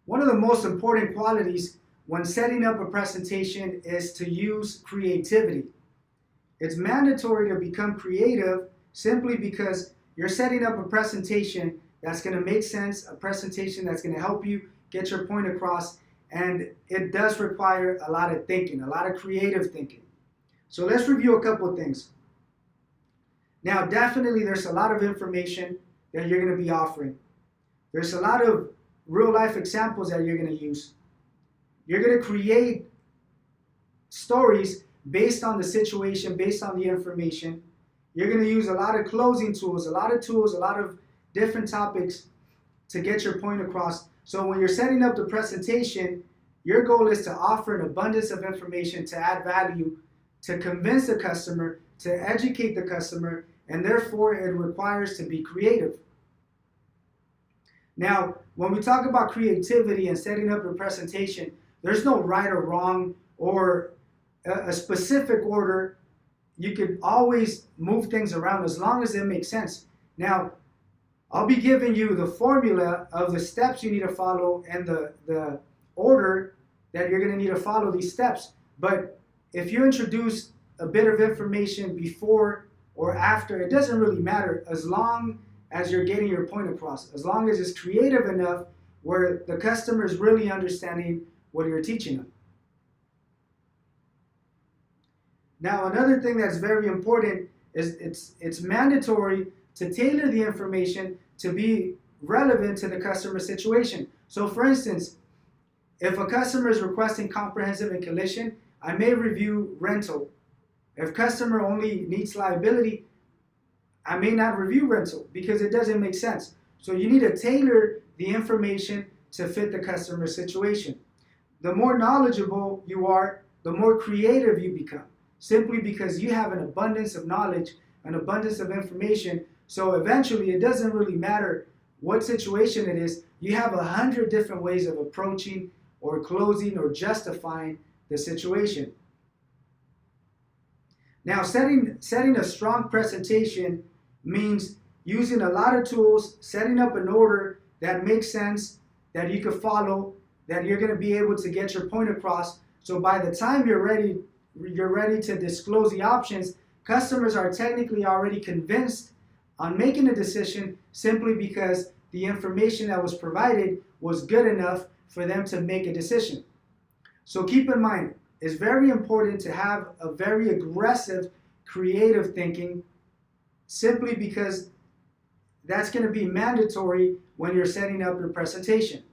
One of the most important qualities when setting up a presentation is to use creativity. It's mandatory to become creative simply because you're setting up a presentation that's going to make sense, a presentation that's going to help you get your point across, and it does require a lot of thinking, a lot of creative thinking. So let's review a couple of things. Now, definitely there's a lot of information that you're going to be offering. There's a lot of real life examples that you're going to use. You're going to create stories based on the situation, based on the information. You're going to use a lot of closing tools, a lot of different topics to get your point across. So when you're setting up the presentation, your goal is to offer an abundance of information to add value, to convince the customer, to educate the customer, and therefore it requires to be creative. Now, when we talk about creativity and setting up a presentation, there's no right or wrong or a specific order. You could always move things around as long as it makes sense. Now, I'll be giving you the formula of the steps you need to follow and the order that you're going to need to follow these steps. But if you introduce a bit of information before or after, it doesn't really matter as long as you're getting your point across, as long as it's creative enough where the customer is really understanding what you're teaching them. Now, another thing that's very important is it's mandatory to tailor the information to be relevant to the customer situation. So for instance, if a customer is requesting comprehensive and collision, I may review rental. If customer only needs liability, I may not review rental because it doesn't make sense. So you need to tailor the information to fit the customer situation. The more knowledgeable you are, the more creative you become, simply because you have an abundance of knowledge, an abundance of information. So eventually it doesn't really matter what situation it is. You have 100 different ways of approaching or closing or justifying the situation. Now, setting a strong presentation means using a lot of tools, setting up an order that makes sense, that you can follow, that you're going to be able to get your point across. So by the time you're ready to disclose the options, customers are technically already convinced on making a decision simply because the information that was provided was good enough for them to make a decision. So keep in mind, it's very important to have a very aggressive, creative thinking, simply because that's going to be mandatory when you're setting up your presentation.